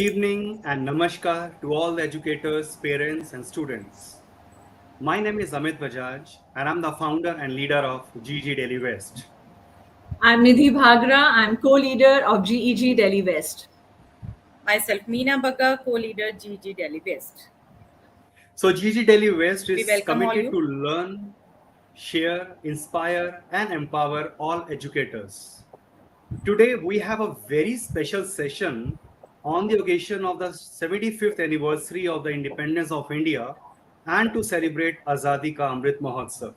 evening and namaskar to all the educators, parents and students. My name is Amit Bajaj and I'm the founder and leader of GEG Dᴇʟ𝙘. I'm Nidhi Bhagra. I'm co-leader of GEG Dᴇʟ𝙘. Myself, Meena Bagga, co-leader GEG Dᴇʟ𝙘. So GEG Dᴇʟ𝙘 is committed to learn, share, inspire and empower all educators. Today we have a very special session on the occasion of the 75th anniversary of the independence of India and to celebrate Azadi Ka Amrit Mahotsav.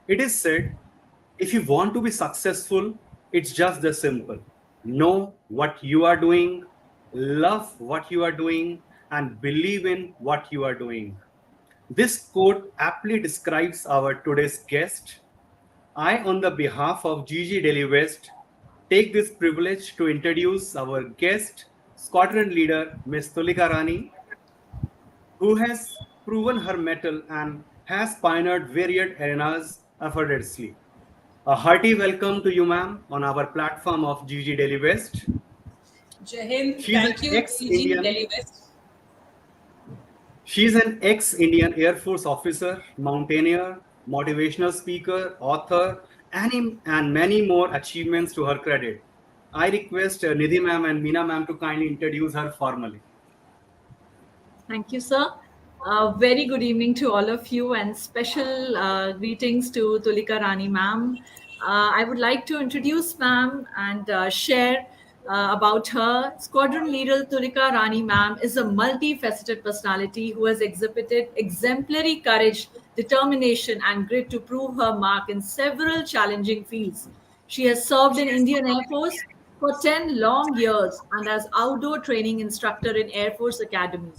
It is said, if you want to be successful, it's just this simple. Know what you are doing, love what you are doing, and believe in what you are doing. This quote aptly describes our today's guest. I, on the behalf of GEG Dᴇʟ𝙘, take this privilege to introduce our guest, Squadron Leader Ms. Tulikarani, who has proven her mettle and has pioneered varied arenas effortlessly. A hearty welcome to you, ma'am, on our platform of GEG Dᴇʟ𝙘. Jai Hind, thank you, GEG Dᴇʟ𝙘. She is an ex-Indian Air Force officer, mountaineer, motivational speaker, author, and many more achievements to her credit. I request Nidhi ma'am and Meena ma'am to kindly introduce her formally. Thank you, sir. Very good evening to all of you and special greetings to Tulikarani Mam. I would like to introduce ma'am and share about her. Squadron Leader Tulikarani Mam is a multifaceted personality who has exhibited exemplary courage, determination and grit to prove her mark in several challenging fields. She has served in Indian Air Force for 10 long years and as outdoor training instructor in Air Force Academy.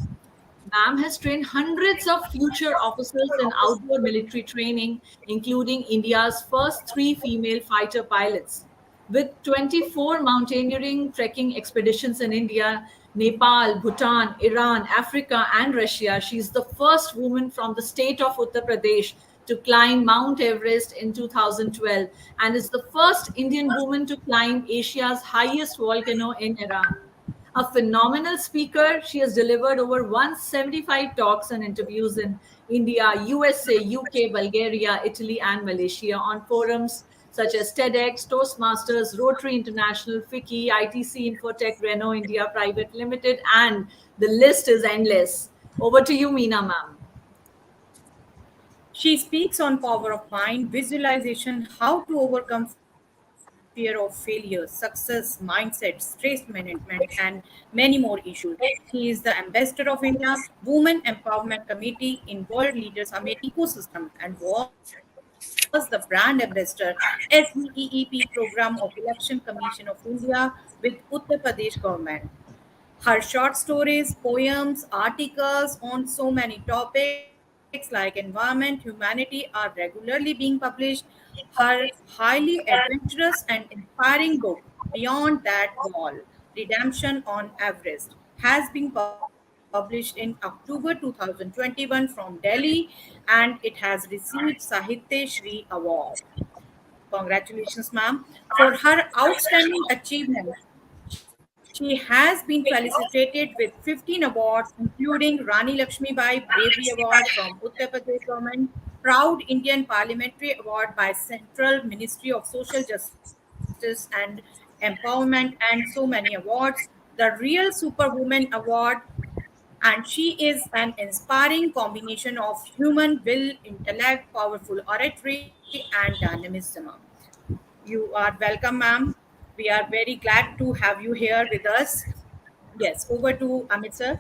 Mam has trained hundreds of future officers in outdoor military training, including India's first 3 female fighter pilots. With 24 mountaineering trekking expeditions in India, Nepal, Bhutan, Iran, Africa, and Russia, she is the first woman from the state of Uttar Pradesh to climb Mount Everest in 2012 and is the first Indian woman to climb Asia's highest volcano in Iran. A phenomenal speaker, she has delivered over 175 talks and interviews in India, USA, UK, Bulgaria, Italy, and Malaysia on forums such as TEDx, Toastmasters, Rotary International, FICCI, ITC Infotech, Renault India Private Limited, and the list is endless. Over to you, Meena ma'am. She speaks on power of mind, visualization, how to overcome fear of failure, success, mindset, stress management, and many more issues. She is the ambassador of India Women Empowerment Committee in World Leaders Summit Ecosystem and was the brand ambassador SEEP program of Election Commission of India with Uttar Pradesh government. Her short stories, poems, articles on so many topics like environment, humanity are regularly being published. Her highly adventurous and inspiring book, Beyond That Wall, Redemption on Everest, has been published in October 2021 from Delhi and it has received 𝙻𝚎𝚝 Award. Congratulations, ma'am, for her outstanding achievement. She has been felicitated with 15 awards, including Rani Lakshmibai Bravery Award from Uttar Pradesh Government, Proud Indian Parliamentary Award by Central Ministry of Social Justice and Empowerment, and so many awards, the Real Superwoman Award, and she is an inspiring combination of human will, intellect, powerful oratory, and dynamism. You are welcome, ma'am. We are very glad to have you here with us. Yes, over to Amit sir.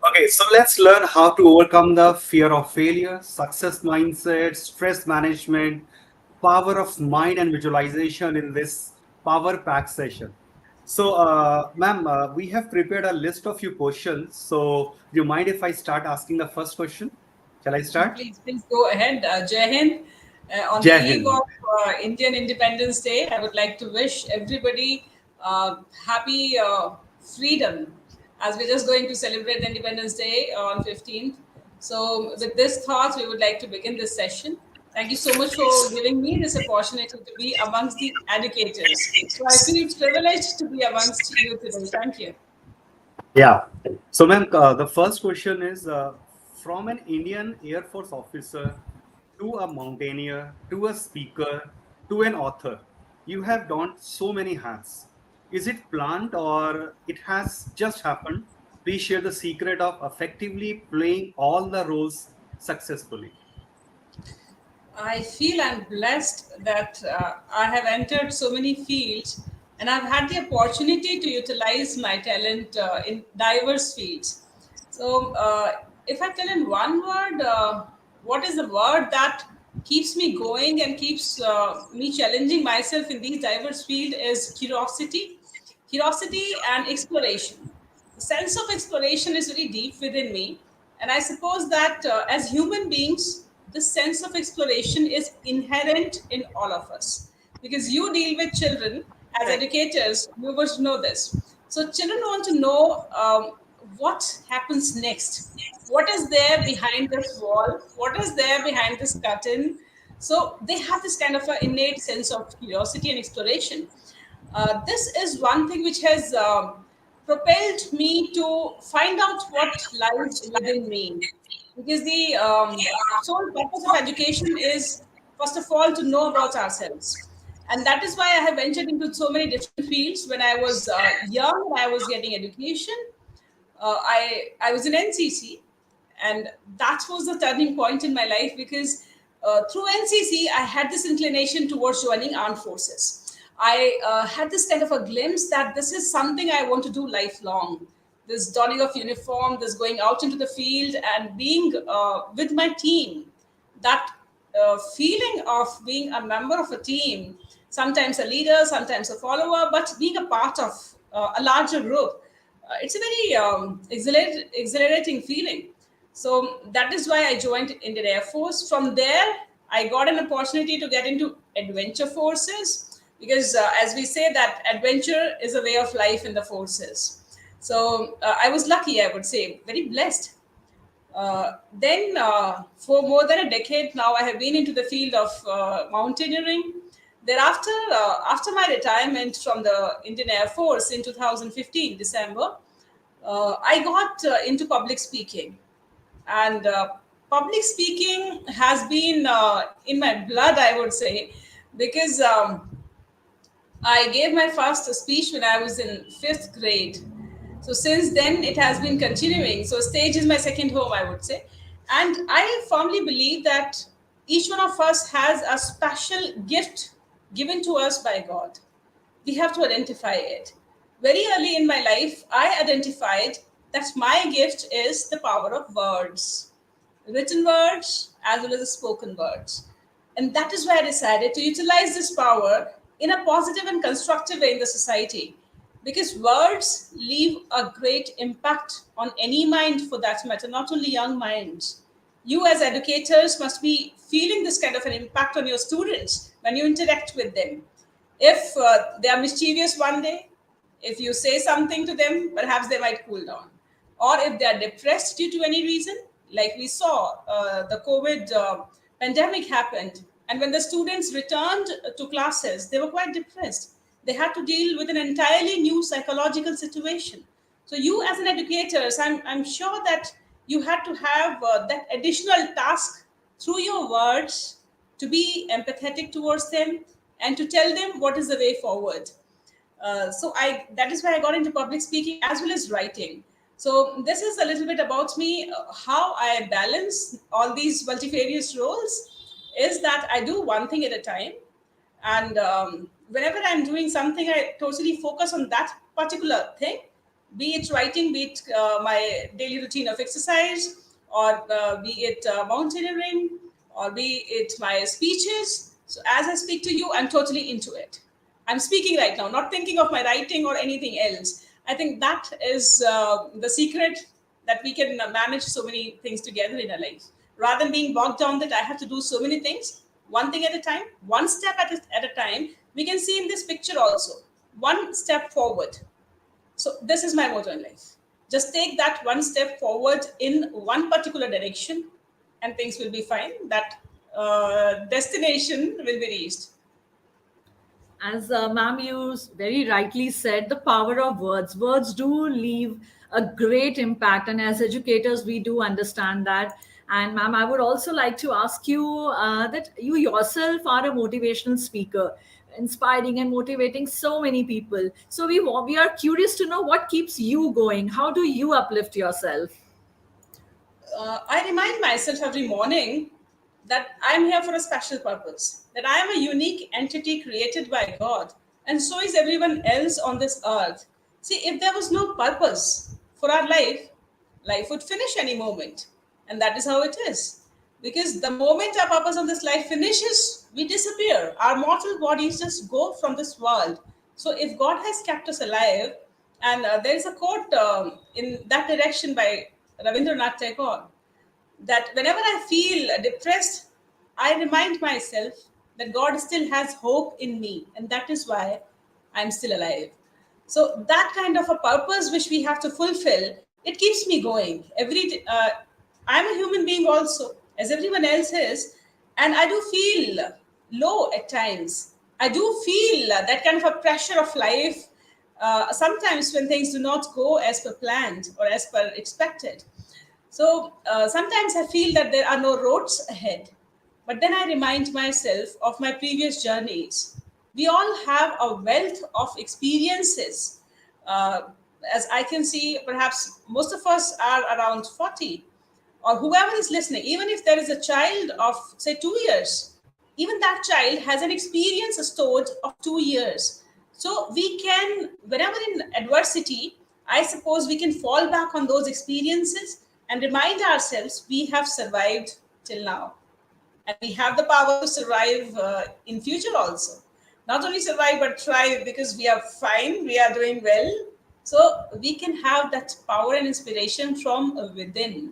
Okay, so let's learn how to overcome the fear of failure, success mindset, stress management, power of mind and visualization in this power-packed session. So, ma'am, we have prepared a list of few questions. So, do you mind if I start asking the first question? Shall I start? Please go ahead. Jai Hind. On Jai the eve Hind. of Indian Independence Day, I would like to wish everybody happy freedom, as we're just going to celebrate the Independence Day on 15th. So with this thought, we would like to begin this session. Thank you so much for giving me this opportunity to be amongst the educators. So I feel privileged to be amongst you today. Thank you. Yeah. So, ma'am, the first question is from an Indian Air Force officer to a mountaineer, to a speaker, to an author. You have donned so many hats. Is it planned or it has just happened? Please share the secret of effectively playing all the roles successfully. I feel I'm blessed that I have entered so many fields and I've had the opportunity to utilize my talent in diverse fields. So, if I tell in one word, what is the word that keeps me going and keeps me challenging myself in these diverse fields is curiosity and exploration. The sense of exploration is very deep within me, and I suppose that as human beings, this sense of exploration is inherent in all of us, because you deal with children as educators. You must know this. So children want to know what happens next, what is there behind this wall, what is there behind this curtain. So they have this kind of an innate sense of curiosity and exploration. This is one thing which has propelled me to find out what lies within me. Because the sole purpose of education is, first of all, to know about ourselves. And that is why I have ventured into so many different fields. When I was young, I was getting education. I was in NCC, and that was the turning point in my life, because through NCC I had this inclination towards joining armed forces. I had this kind of a glimpse that this is something I want to do lifelong. This donning of uniform, this going out into the field and being with my team, that feeling of being a member of a team, sometimes a leader, sometimes a follower, but being a part of a larger group, it's a very exhilarating feeling. So that is why I joined Indian Air Force. From there, I got an opportunity to get into adventure forces, because, as we say, that adventure is a way of life in the forces. So I was lucky, I would say, very blessed. Then, for more than a decade now, I have been into the field of mountaineering. Thereafter, after my retirement from the Indian Air Force in 2015, December, I got into public speaking. And public speaking has been in my blood, I would say, because I gave my first speech when I was in fifth grade. So since then, it has been continuing. So stage is my second home, I would say. And I firmly believe that each one of us has a special gift given to us by God. We have to identify it. Very early in my life, I identified that my gift is the power of words, written words as well as spoken words. And that is why I decided to utilize this power in a positive and constructive way in the society. Because words leave a great impact on any mind, for that matter, not only young minds. You, as educators, must be feeling this kind of an impact on your students when you interact with them. If they are mischievous one day, if you say something to them, perhaps they might cool down. Or if they are depressed due to any reason, like we saw, the COVID pandemic happened. And when the students returned to classes, they were quite depressed. They had to deal with an entirely new psychological situation. So, you as an educator, I'm sure that you had to have that additional task through your words to be empathetic towards them and to tell them what is the way forward. So I that is why I got into public speaking as well as writing. So this is a little bit about me. How I balance all these multifarious roles is that I do one thing at a time, and whenever I'm doing something, I totally focus on that particular thing, be it writing, be it my daily routine of exercise, or be it mountaineering, or be it my speeches. So as I speak to you, I'm totally into it. I'm speaking right now, not thinking of my writing or anything else. I think that is the secret, that we can manage so many things together in our life. Rather than being bogged down that I have to do so many things, one thing at a time, one step at a time, we can see in this picture also. One step forward. So this is my motto in life. Just take that one step forward in one particular direction, and things will be fine. That destination will be reached. As ma'am, you very rightly said, the power of words. Words do leave a great impact. And as educators, we do understand that. And ma'am, I would also like to ask you that you yourself are a motivational speaker, inspiring and motivating so many people. So we are curious to know what keeps you going. How do you uplift yourself? I remind myself every morning that I'm here for a special purpose, that I am a unique entity created by God, and so is everyone else on this earth. See, if there was no purpose for our life, life would finish any moment. And that is how it is. Because the moment our purpose on this life finishes, we disappear. Our mortal bodies just go from this world. So if God has kept us alive, and there is a quote in that direction by Rabindranath Tagore, that whenever I feel depressed, I remind myself that God still has hope in me, and that is why I'm still alive. So that kind of a purpose which we have to fulfill, it keeps me going. I'm a human being also, as everyone else is, and I do feel low at times. I do feel that kind of a pressure of life sometimes when things do not go as per planned or as per expected. So sometimes I feel that there are no roads ahead. But then I remind myself of my previous journeys. We all have a wealth of experiences. Uh, as I can see, perhaps most of us are around 40, or whoever is listening, even if there is a child of, say, 2 years, even that child has an experience stored of 2 years. So we can, whenever in adversity, I suppose we can fall back on those experiences and remind ourselves we have survived till now, and we have the power to survive in future also. Not only survive but thrive, because we are fine, we are doing well. So we can have that power and inspiration from within.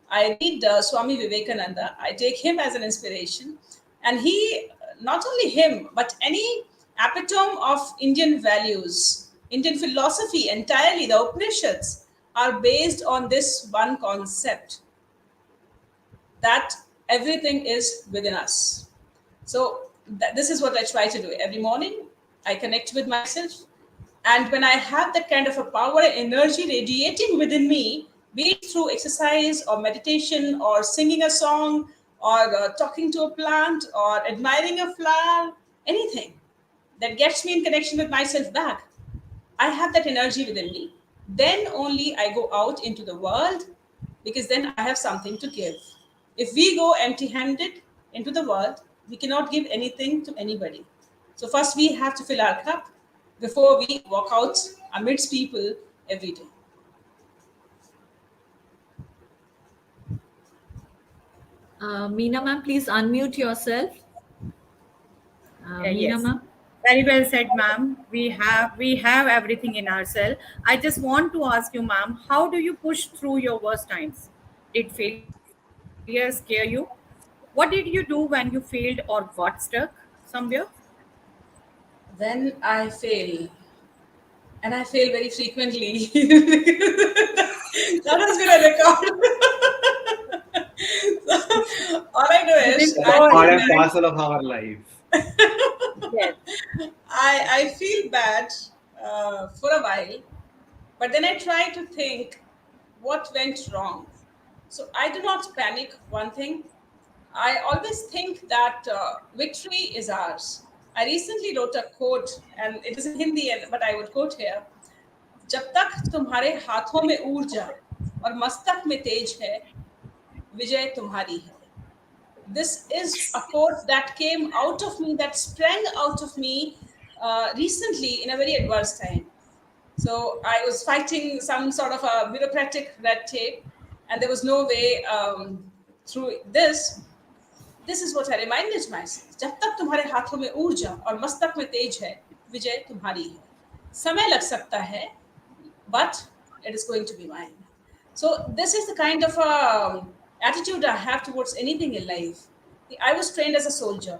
I read Swami Vivekananda. I take him as an inspiration, and he, not only him but any epitome of Indian values, Indian philosophy entirely, the Upanishads are based on this one concept, that everything is within us. So this is what I try to do every morning. I connect with myself, and when I have that kind of a power and energy radiating within me, be it through exercise or meditation or singing a song or talking to a plant or admiring a flower, anything that gets me in connection with myself back, I have that energy within me. Then only I go out into the world, because then I have something to give. If we go empty handed into the world, we cannot give anything to anybody. So, first we have to fill our cup before we walk out amidst people every day. Meena ma'am, please unmute yourself. Meena Yes. ma'am. Very well said, ma'am. We have everything in ourselves. I just want to ask you, ma'am, how do you push through your worst times? Did failure scare you? What did you do when you failed or got stuck somewhere? When I fail, and I fail very frequently, that has been a record. So, all I do This is is That's I so part feel and bad. parcel of our life. yes. I feel bad for a while, but then I try to think what went wrong. So I do not panic. One thing, I always think that victory is ours. I recently wrote a quote, and it is in Hindi, but I would quote here: "जब तक तुम्हारे हाथों में ऊर्जा और मस्तक में तेज है, विजय तुम्हारी है." This is a quote that came out of me, that sprang out of me recently in a very adverse time. So I was fighting some sort of a bureaucratic red tape, and there was no way through this. This is what I reminded myself: जब तक तुम्हारे हाथों में ऊर्जा और मस्तक में तेज है, विजय तुम्हारी है. समय लग सकता है, but it is going to be mine. So this is the kind of attitude I have towards anything in life. I was trained as a soldier,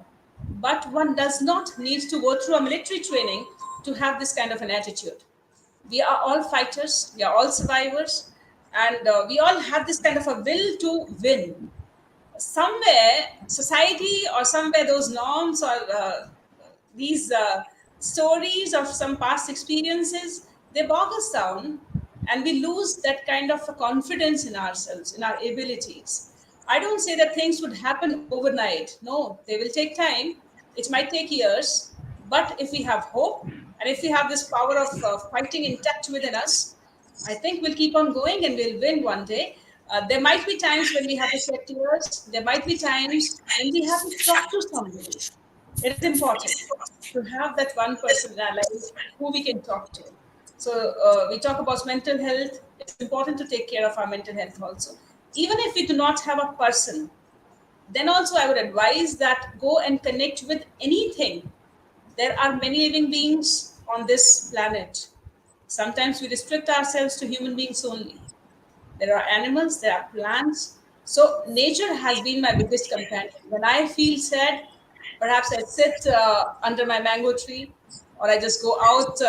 but one does not need to go through a military training to have this kind of an attitude. We are all fighters, we are all survivors, and we all have this kind of a will to win. Somewhere society, or somewhere those norms, or these stories of some past experiences, they bog us down, and we lose that kind of a confidence in ourselves, in our abilities. I don't say that things would happen overnight. No, they will take time. It might take years. But if we have hope and if we have this power of fighting intact within us, I think we'll keep on going and we'll win one day. There might be times when we have to shed tears. There might be times when we have to talk to somebody. It is important to have that one person in our life who we can talk to. So we talk about mental health. It's important to take care of our mental health also. Even if we do not have a person, then also I would advise that go and connect with anything. There are many living beings on this planet. Sometimes we restrict ourselves to human beings only. There are animals, there are plants. So nature has been my biggest companion. When I feel sad, perhaps I sit under my mango tree, or I just go out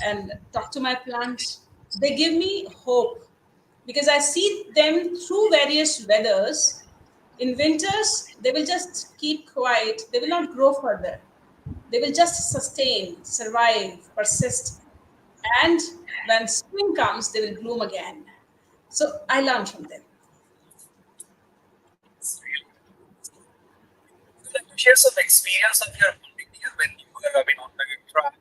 and talk to my plants. They give me hope because I see them through various weathers. In winters, they will just keep quiet. They will not grow further. They will just sustain, survive, persist. And when spring comes, they will bloom again. So I learn from them. Share some experience of your bonding here when you were on the track.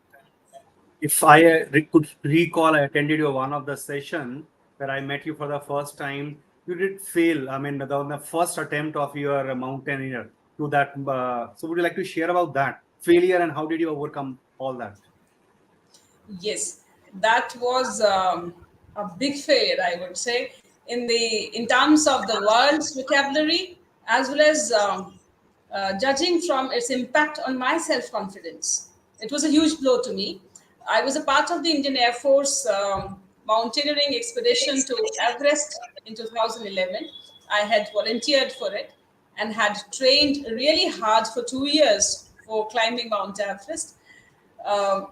If I could recall, I attended your one of the session where I met you for the first time. You did fail. I mean, the first attempt of your mountaineer to that. So, would you like to share about that failure and how did you overcome all that? Yes, that was a big failure, I would say, in terms of the world's vocabulary, as well as judging from its impact on my self confidence. It was a huge blow to me. I was a part of the Indian Air Force mountaineering expedition to Everest in 2011. I had volunteered for it and had trained really hard for 2 years for climbing Mount Everest. Um,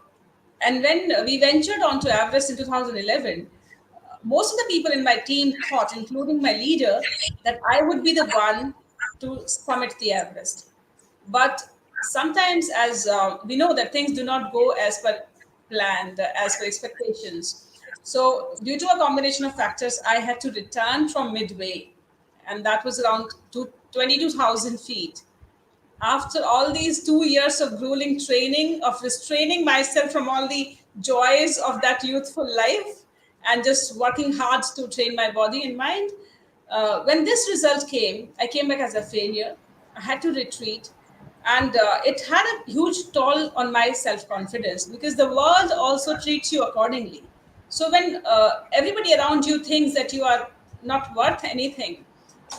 and when we ventured onto Everest in 2011, most of the people in my team thought, including my leader, that I would be the one to summit the Everest. But sometimes, as we know, that things do not go as per planned, as per expectations. So, due to a combination of factors, I had to return from midway, and that was around 22,000 feet. After all these 2 years of grueling training, of restraining myself from all the joys of that youthful life and just working hard to train my body and mind, when this result came, I came back as a failure. I had to retreat. And it had a huge toll on my self confidence because the world also treats you accordingly. So when everybody around you thinks that you are not worth anything,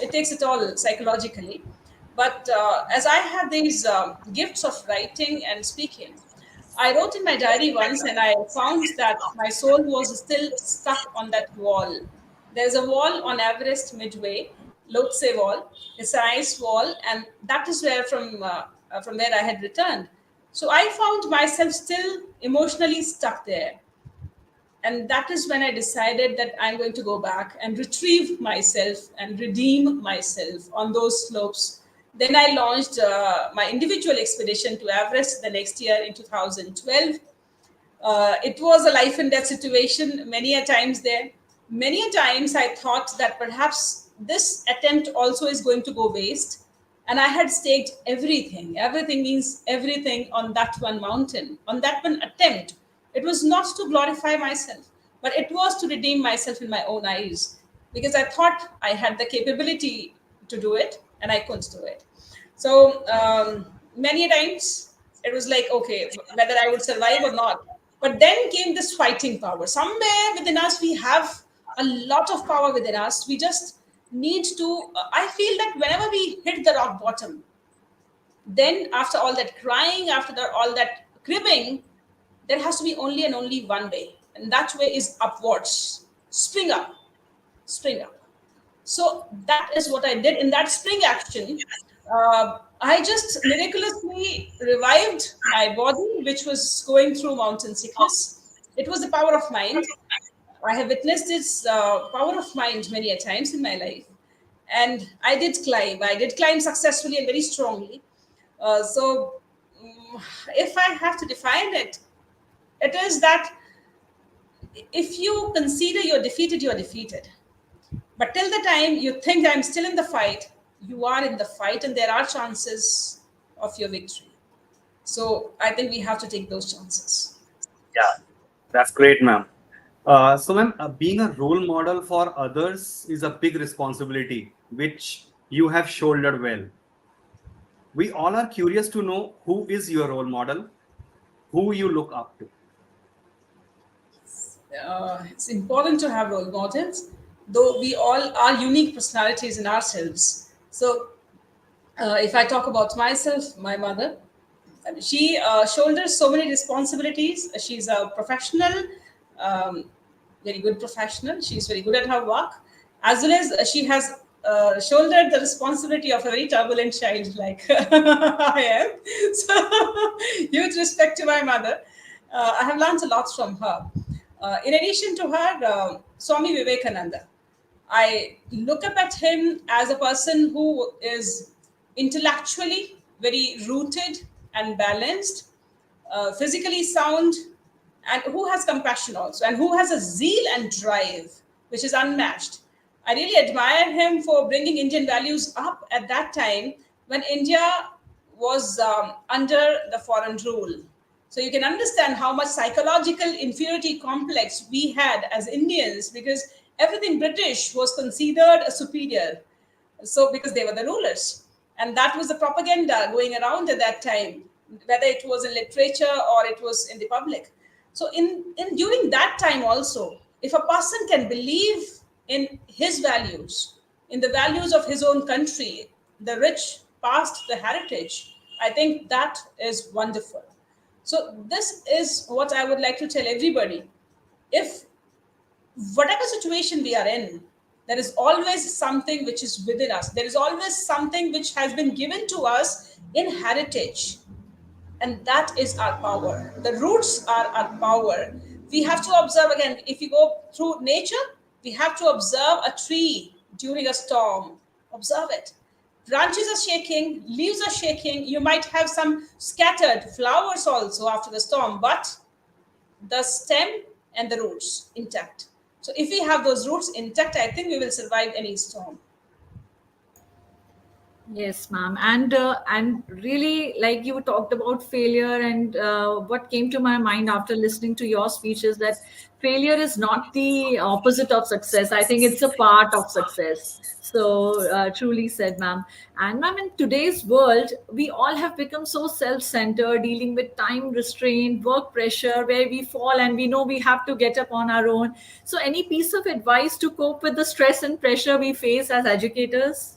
it takes it all psychologically. But as I had these gifts of writing and speaking, I wrote in my diary once and I found that my soul was still stuck on that wall. There's a wall on Everest midway, 𝚘𝚜 wall. It's an ice wall, and that is where from where I had returned. So I found myself still emotionally stuck there. And that is when I decided that I'm going to go back and retrieve myself and redeem myself on those slopes. Then I launched my individual expedition to Everest the next year in 2012. It was a life and death situation many a times there. Many a times I thought that perhaps this attempt also is going to go waste. And I had staked everything. Everything means everything on that one mountain, on that one attempt. It was not to glorify myself, but it was to redeem myself in my own eyes because I thought I had the capability to do it and I couldn't do it. So many a times it was like, okay, whether I would survive or not. But then came this fighting power. Somewhere within us, we have a lot of power within us. We just need to. I feel that whenever we hit the rock bottom, then after all that crying, after all that cribbing, there has to be only and only one way. And that way is upwards. Spring up, spring up. So that is what I did in that spring action. I just miraculously revived my body, which was going through mountain sickness. It was the power of mind. I have witnessed this power of mind many a times in my life. And I did climb. I did climb successfully and very strongly. So if I have to define it, it is that if you consider you're defeated, you're defeated. But till the time you think I'm still in the fight, you are in the fight, and there are chances of your victory. So I think we have to take those chances. Yeah, that's great, ma'am. So, ma'am, being a role model for others is a big responsibility, which you have shouldered well. We all are curious to know who is your role model, who you look up to. It's important to have role models, though we all are unique personalities in ourselves. So, if I talk about myself, my mother, she shoulders so many responsibilities. She's a professional, um, very good professional. She's very good at her work, as well as she has shouldered the responsibility of a very turbulent child like I am. So, huge respect to my mother. I have learned a lot from her. In addition to her, Swami Vivekananda, I look up at him as a person who is intellectually very rooted and balanced, physically sound, and who has compassion also, and who has a zeal and drive which is unmatched. I really admire him for bringing Indian values up at that time when India was under the foreign rule. So you can understand how much psychological inferiority complex we had as Indians, because everything British was considered a superior. So because they were the rulers, and that was the propaganda going around at that time, whether it was in literature or it was in the public. So in during that time also, if a person can believe in his values, in the values of his own country, the rich past, the heritage, I think that is wonderful. So this is what I would like to tell everybody. If whatever situation we are in, there is always something which is within us. There is always something which has been given to us in heritage. And that is our power. The roots are our power. We have to observe again. If you go through nature, we have to observe a tree during a storm. Observe it. Branches are shaking, leaves are shaking. You might have some scattered flowers also after the storm, but the stem and the roots intact. So if we have those roots intact, I think we will survive any storm. Yes, ma'am. And really, like you talked about failure, and what came to my mind after listening to your speech is that failure is not the opposite of success. I think it's a part of success. So truly said, ma'am. And ma'am, in today's world, we all have become so self-centered, dealing with time restraint, work pressure, where we fall and we know we have to get up on our own. So, any piece of advice to cope with the stress and pressure we face as educators?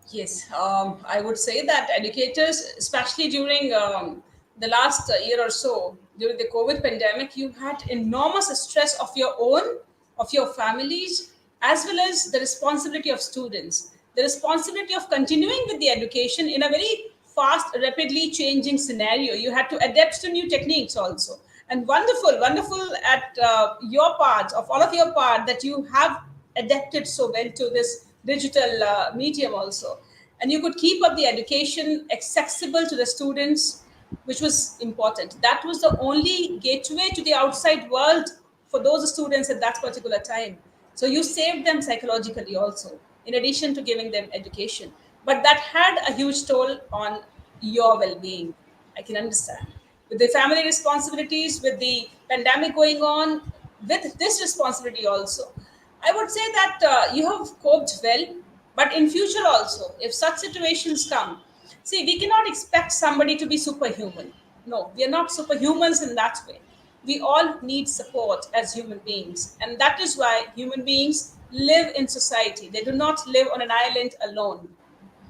Yes, I would say that educators, especially during the last year or so, during the COVID pandemic, you had enormous stress of your own, of your families, as well as the responsibility of students, the responsibility of continuing with the education in a very fast, rapidly changing scenario. You had to adapt to new techniques also. And wonderful, wonderful at your part, of all of your part, that you have adapted so well to this digital medium also, and you could keep up the education accessible to the students, which was important. That was the only gateway to the outside world for those students at that particular time. So you saved them psychologically also, in addition to giving them education, but that had a huge toll on your well-being. I can understand, with the family responsibilities, with the pandemic going on, with this responsibility also, I would say that you have coped well, but in future also, if such situations come, see, we cannot expect somebody to be superhuman. No, we are not superhumans in that way. We all need support as human beings, and that is why human beings live in society. They do not live on an island alone.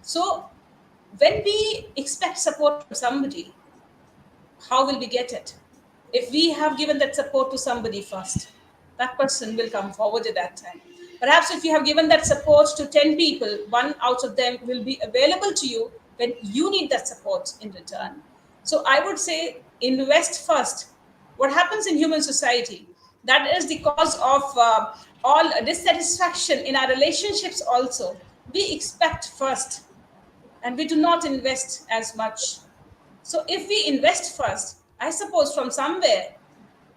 So, when we expect support from somebody, how will we get it? If we have given that support to somebody first, that person will come forward at that time. Perhaps if you have given that support to 10 people, one out of them will be available to you when you need that support in return. So I would say invest first. What happens in human society? That is the cause of all dissatisfaction in our relationships also. We expect first and we do not invest as much. So if we invest first, I suppose from somewhere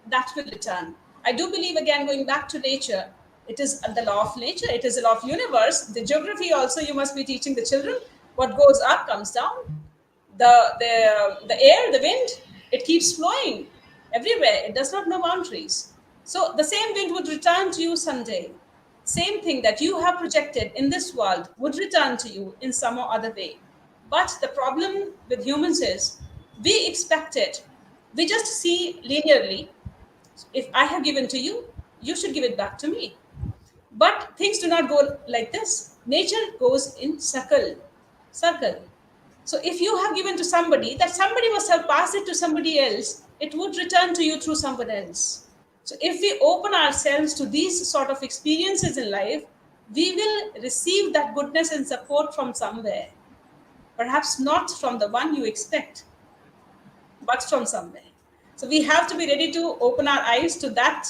that will return. I do believe, again, going back to nature, it is the law of nature, it is the law of universe. The geography also, you must be teaching the children. What goes up comes down. The air, the wind, it keeps flowing everywhere. It does not know boundaries. So the same wind would return to you someday. Same thing that you have projected in this world would return to you in some or other way. But the problem with humans is we expect it. We just see linearly. If I have given to you, you should give it back to me. But things do not go like this. Nature goes in circle. So if you have given to somebody, that somebody must have passed it to somebody else, it would return to you through someone else. So if we open ourselves to these sort of experiences in life, we will receive that goodness and support from somewhere. Perhaps not from the one you expect, but from somewhere. So we have to be ready to open our eyes to the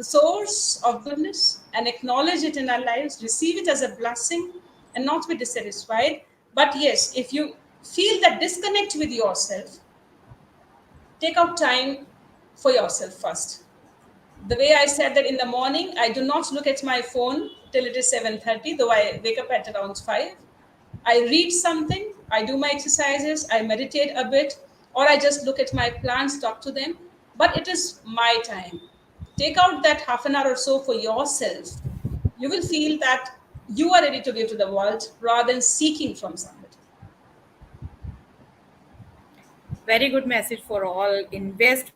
source of goodness and acknowledge it in our lives, receive it as a blessing, and not be dissatisfied. But yes, if you feel that disconnect with yourself, take out time for yourself first. The way I said that in the morning, I do not look at my phone till it is 7:30, though I wake up at around 5. I read something, I do my exercises, I meditate a bit, or I just look at my plants, talk to them. But it is my time. Take out that half an hour or so for yourself. You will feel that you are ready to give to the world rather than seeking from somebody. Very good message for all. Invest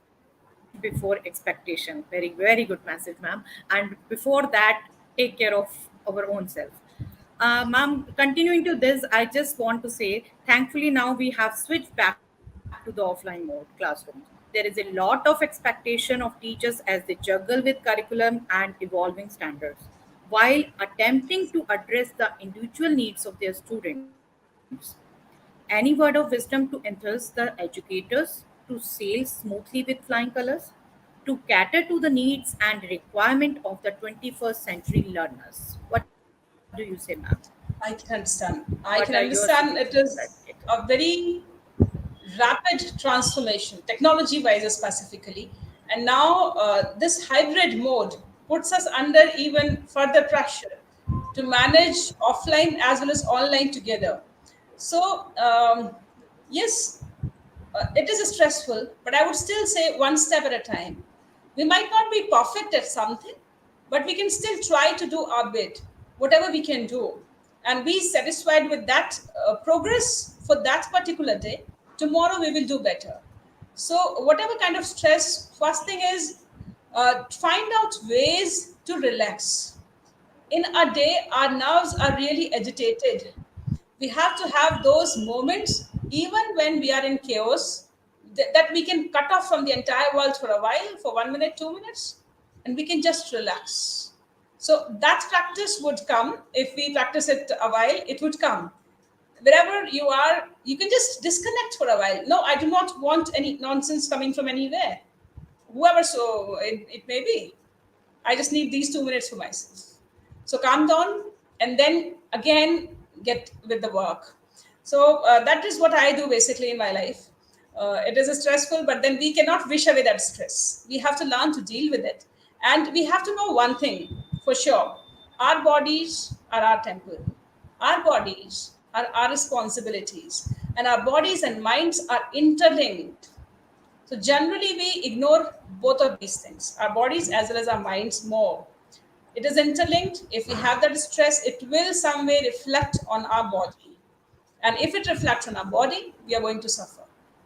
before expectation. Very good message, ma'am. And before that, take care of our own self. Ma'am, continuing to this, I just want to say, thankfully now we have switched back to the offline mode classrooms. There is a lot of expectation of teachers as they juggle with curriculum and evolving standards, while attempting to address the individual needs of their students. Any word of wisdom to enthuse the educators to sail smoothly with flying colors, to cater to the needs and requirement of the 21st century learners? What do you say, ma'am? I can understand. What are I can your understand suggestions? it is a very rapid transformation, technology wise specifically. And now this hybrid mode puts us under even further pressure to manage offline as well as online together. So, yes, it is stressful, but I would still say one step at a time. We might not be perfect at something, but we can still try to do our bit, whatever we can do, and be satisfied with that progress for that particular day. Tomorrow we will do better. So, whatever kind of stress, first thing is find out ways to relax. In a day, our nerves are really agitated. We have to have those moments, even when we are in chaos, that we can cut off from the entire world for a while, for 1 minute, 2 minutes, and we can just relax. So that practice would come. If we practice it a while, it would come. Wherever you are, you can just disconnect for a while. No, I do not want any nonsense coming from anywhere, whoever so it may be. I just need these 2 minutes for myself. So calm down and then again get with the work. So that is what I do basically in my life. It is stressful, but then we cannot wish away that stress. We have to learn to deal with it. And we have to know one thing for sure: our bodies are our temple, our bodies are our responsibilities, and our bodies and minds are interlinked. So generally, we ignore both of these things, our bodies as well as our minds more. It is interlinked. If we have that stress, it will some way reflect on our body. And if it reflects on our body, we are going to suffer.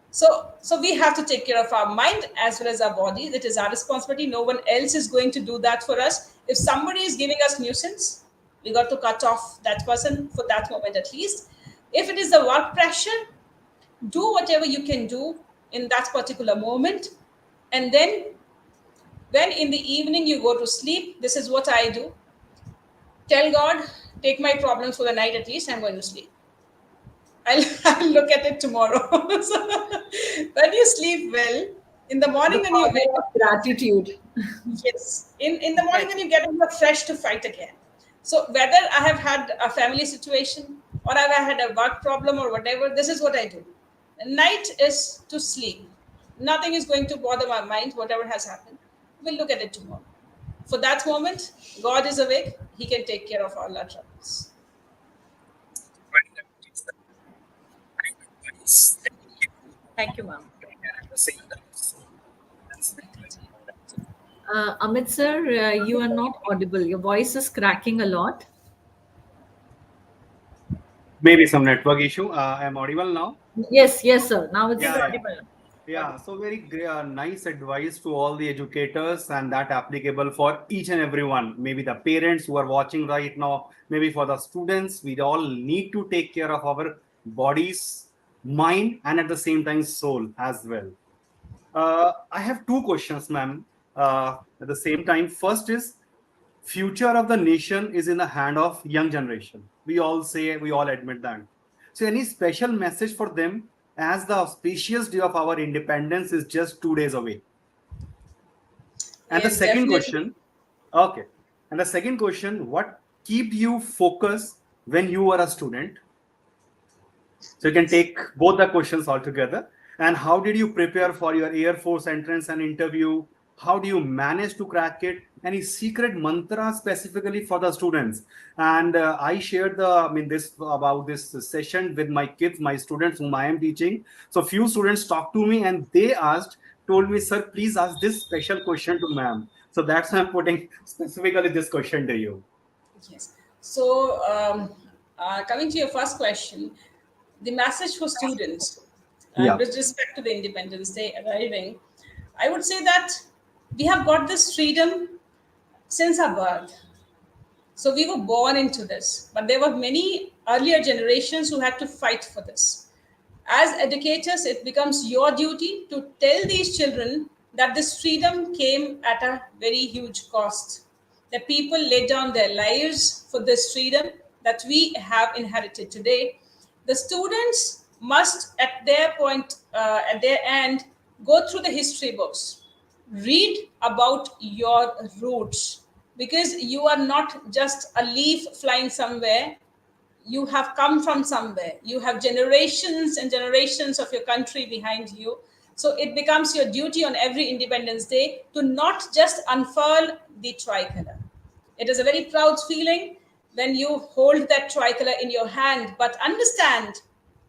So we have to take care of our mind as well as our body. It is our responsibility. No one else is going to do that for us. If somebody is giving us nuisance, we got to cut off that person for that moment at least. If it is the work pressure, do whatever you can do in that particular moment. And then when in the evening you go to sleep, this is what I do. Tell God, take my problems for the night at least, I'm going to sleep. I'll look at it tomorrow. So when you sleep well, in the morning The when you power wake of up, gratitude. yes, in the morning when you get up, you're fresh to fight again. So whether I have had a family situation or I've had a work problem or whatever, this is what I do. Night is to sleep. Nothing is going to bother my mind, whatever has happened. We'll look at it tomorrow. For that moment, God is awake. He can take care of all our troubles. Thank you, ma'am. Amit sir, you are not audible. Your voice is cracking a lot. Maybe some network issue. I'm audible now. Yes, sir. Now it's audible. Yeah, so very nice advice to all the educators, and that applicable for each and everyone. Maybe the parents who are watching right now, maybe for the students. We all need to take care of our bodies, mind, and at the same time soul as well. I have two questions, ma'am. At the same time, first is future of the nation is in the hand of young generation. We all say, we all admit that. So any special message for them as the auspicious day of our independence is just 2 days away? And Yes, the second definitely. question, okay. And the second question, what keep you focused when you were a student? So you can take both the questions all together. And how did you prepare for your Air Force entrance and interview? How do you manage to crack it? Any secret mantra specifically for the students? And I shared about this session with my kids, my students whom I am teaching. So few students talked to me and they told me, sir, please ask this special question to ma'am. So that's why I'm putting specifically this question to you. Yes. So, coming to your first question, the message for students, Yeah. with respect to the Independence Day arriving, I would say that we have got this freedom since our birth. So we were born into this, but there were many earlier generations who had to fight for this. As educators, it becomes your duty to tell these children that this freedom came at a very huge cost, that people laid down their lives for this freedom that we have inherited today. The students must, at at their end, go through the history books, read about your roots, because you are not just a leaf flying somewhere. You have come from somewhere. You have generations and generations of your country behind you. So it becomes your duty on every Independence Day to not just unfurl the tricolor. It is a very proud feeling when you hold that tricolor in your hand, but understand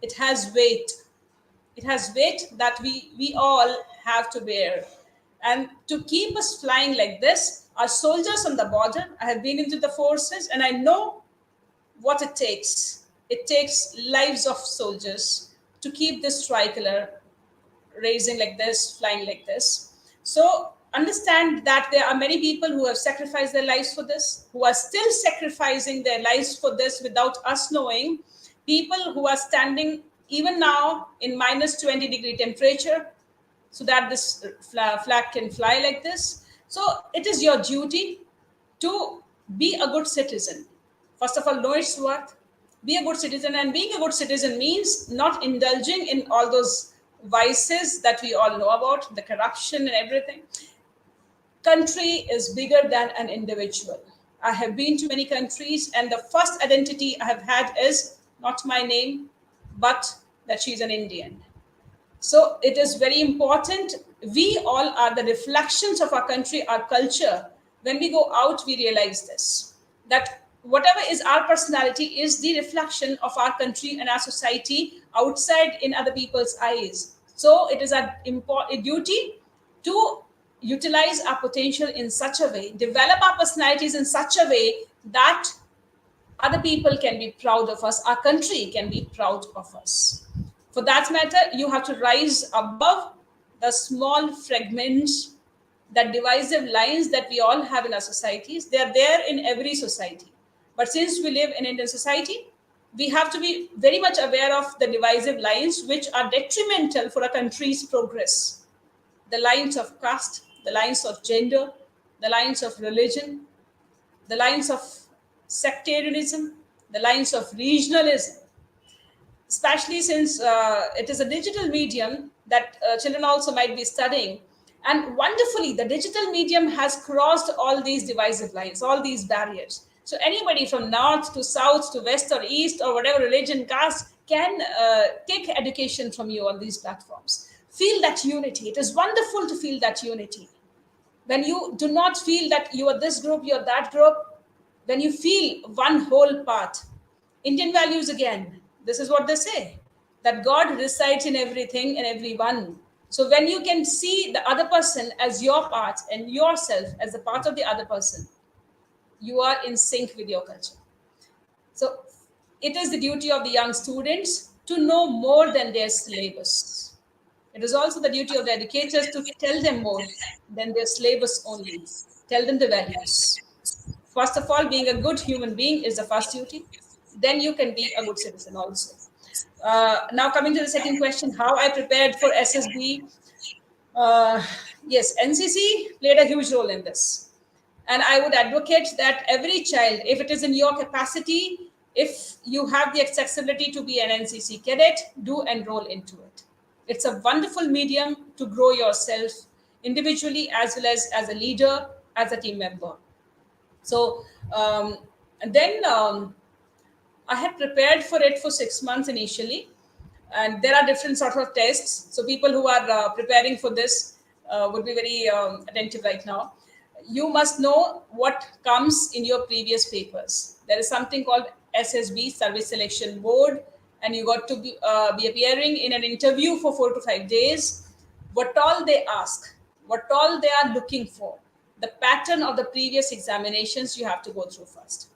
it has weight. It has weight that we all have to bear. And to keep us flying like this, our soldiers on the border, I have been into the forces and I know what it takes. It takes lives of soldiers to keep this tricolor raising like this, flying like this. So understand that there are many people who have sacrificed their lives for this, who are still sacrificing their lives for this without us knowing. People who are standing even now in minus 20-degree temperature so that this flag can fly like this. So it is your duty to be a good citizen. First of all, know its worth, be a good citizen. And being a good citizen means not indulging in all those vices that we all know about, the corruption and everything. Country is bigger than an individual. I have been to many countries, and the first identity I have had is not my name, but that she's an Indian. So it is very important. We all are the reflections of our country, our culture. When we go out, we realize this, that whatever is our personality is the reflection of our country and our society outside in other people's eyes. So it is a duty to utilize our potential in such a way, develop our personalities in such a way that other people can be proud of us, our country can be proud of us. For that matter, you have to rise above the small fragments, that divisive lines that we all have in our societies. They are there in every society. But since we live in Indian society, we have to be very much aware of the divisive lines which are detrimental for a country's progress. The lines of caste, the lines of gender, the lines of religion, the lines of sectarianism, the lines of regionalism, especially since it is a digital medium that children also might be studying. And wonderfully, the digital medium has crossed all these divisive lines, all these barriers. So anybody from north to south to west or east or whatever religion, caste can take education from you on these platforms. Feel that unity. It is wonderful to feel that unity. When you do not feel that you are this group, you are that group, when you feel one whole part. Indian values again, this is what they say, that God resides in everything and everyone. So when you can see the other person as your part and yourself as a part of the other person, you are in sync with your culture. So it is the duty of the young students to know more than their syllabus. It is also the duty of the educators to tell them more than their syllabus only. Tell them the values. First of all, being a good human being is the first duty. Then you can be a good citizen also. Now coming to the second question, how I prepared for SSB. Yes, NCC played a huge role in this. And I would advocate that every child, if it is in your capacity, if you have the accessibility to be an NCC cadet, do enroll into it. It's a wonderful medium to grow yourself individually as well as a leader, as a team member. So and then I had prepared for it for 6 months initially, and there are different sort of tests. So people who are preparing for this would be very attentive right now. You must know what comes in your previous papers. There is something called SSB, Service Selection Board, and you got to be appearing in an interview for 4 to 5 days. What all they ask, what all they are looking for, the pattern of the previous examinations you have to go through first.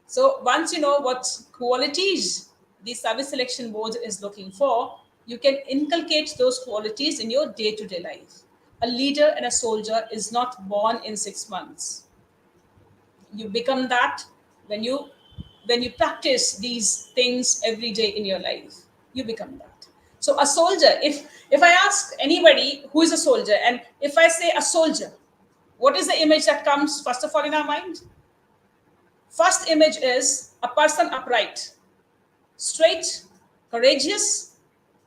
So once you know what qualities the Service Selection Board is looking for, you can inculcate those qualities in your day-to-day life. A leader and a soldier is not born in 6 months. You become that when you practice these things every day in your life. You become that. So a soldier, if I ask anybody who is a soldier, and if I say a soldier, what is the image that comes first of all in our mind? First image is a person upright, straight, courageous,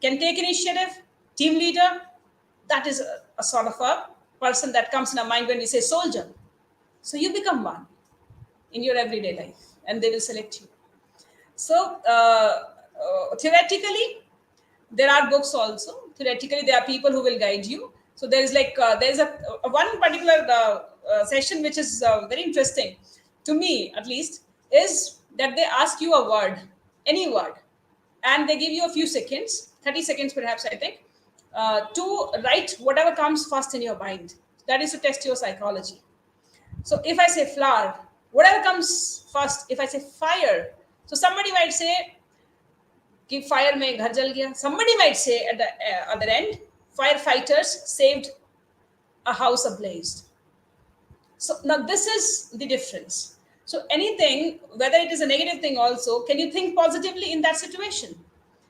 can take initiative, team leader. That is a sort of a person that comes in our mind when we say soldier. So you become one in your everyday life, and they will select you. So theoretically, there are books also. Theoretically, there are people who will guide you. So there's a one particular session which is very interesting to me, at least, is that they ask you a word, any word, and they give you a few seconds, 30 seconds perhaps, I think, to write whatever comes first in your mind. That is to test your psychology. So if I say flower, whatever comes first. If I say fire, so somebody might say, "Ki fire mein ghar jal gaya." Somebody might say at the other end, firefighters saved a house ablaze. So now this is the difference. So anything, whether it is a negative thing also, can you think positively in that situation?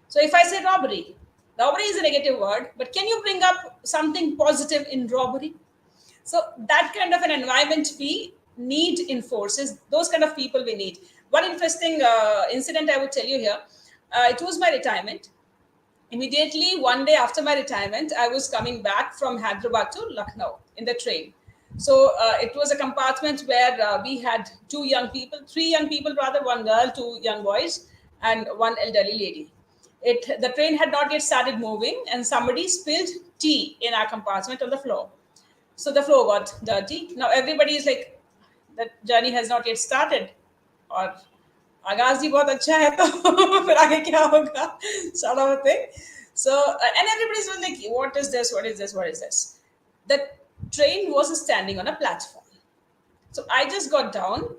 So if I say robbery, robbery is a negative word, but can you bring up something positive in robbery? So that kind of an environment we need in forces, those kind of people we need. One interesting incident I would tell you here, it was my retirement. Immediately, one day after my retirement, I was coming back from Hyderabad to Lucknow in the train. So it was a compartment where we had three young people rather, one girl, two young boys, and one elderly lady. The train had not yet started moving, and somebody spilled tea in our compartment on the floor. So the floor got dirty. Now everybody is like, that journey has not yet started, or आगाज ही बहुत अच्छा है तो फिर आगे क्या होगा, sort of a thing. So and everybody's like, what is this, what is this, what is this? The train was standing on a platform. So I just got down,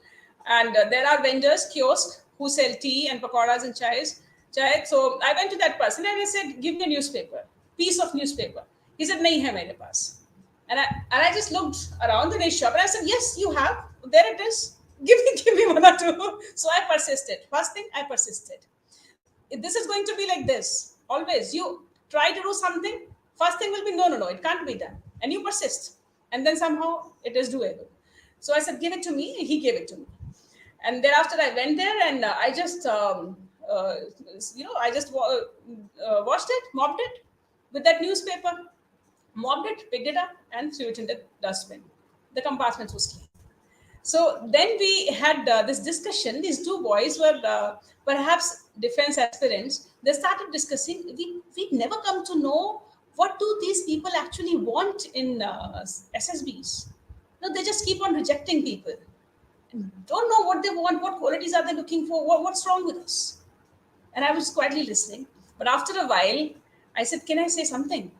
and there are vendors, kiosks, who sell tea and pakoras and chai. So I went to that person and I said, give me a newspaper, piece of newspaper. He said, nahi hai mere paas. And I just looked around the shop and I said, yes, you have, there it is. Give me one or two. So I persisted. First thing, I persisted. If this is going to be like this, always you try to do something, first thing will be, no, it can't be done. And you persist. And then somehow it is doable. So I said, give it to me. He gave it to me. And thereafter I went there and I just, I just washed it, mopped it with that newspaper, mopped it, picked it up and threw it in the dustbin. The compartment was clean. So then we had this discussion. These two boys were perhaps defense aspirants. They started discussing, we never come to know what do these people actually want in SSBs? No, they just keep on rejecting people. Don't know what they want, what qualities are they looking for, what's wrong with us. And I was quietly listening. But after a while, I said, can I say something?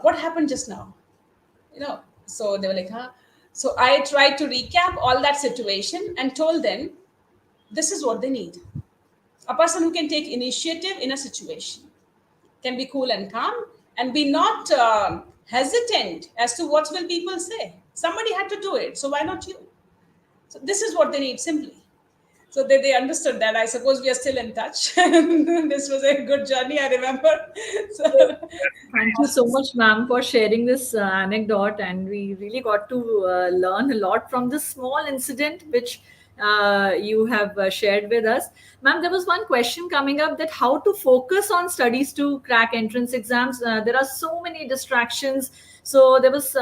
What happened just now? So they were like, huh? So I tried to recap all that situation and told them, this is what they need. A person who can take initiative in a situation, can be cool and calm, and be not hesitant as to what will people say. Somebody had to do it, so why not you? So this is what they need, simply. So they understood that. I suppose we are still in touch. This was a good journey, I remember. So, Thank you so much, ma'am, for sharing this anecdote. And we really got to learn a lot from this small incident which you have shared with us. Ma'am, there was one question coming up, that how to focus on studies to crack entrance exams. There are so many distractions. So there was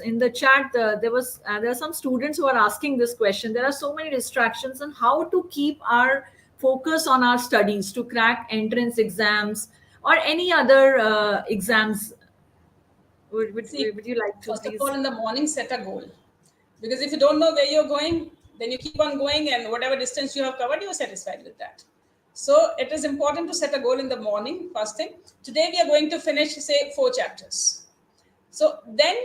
in the chat, there are some students who are asking this question. There are so many distractions on how to keep our focus on our studies to crack entrance exams or any other exams. see, Would you like to first of please? all, in the morning, set a goal. Because if you don't know where you're going, then you keep on going, and whatever distance you have covered, you're satisfied with that. So it is important to set a goal in the morning, first thing. Today, we are going to finish, say, 4 chapters. So then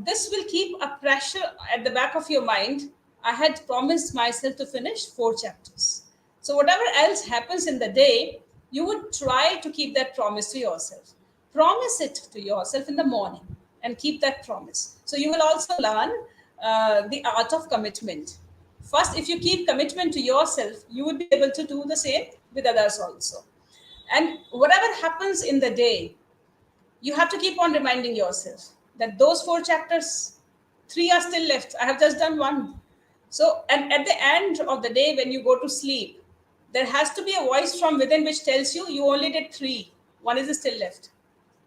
this will keep a pressure at the back of your mind. I had promised myself to finish 4 chapters. So whatever else happens in the day, you would try to keep that promise to yourself. Promise it to yourself in the morning and keep that promise. So you will also learn the art of commitment. First, if you keep commitment to yourself, you would be able to do the same with others also. And whatever happens in the day, you have to keep on reminding yourself that those 4 chapters, 3 are still left. I have just done 1. So, and at the end of the day, when you go to sleep, there has to be a voice from within which tells you, you only did 3, 1 is still left.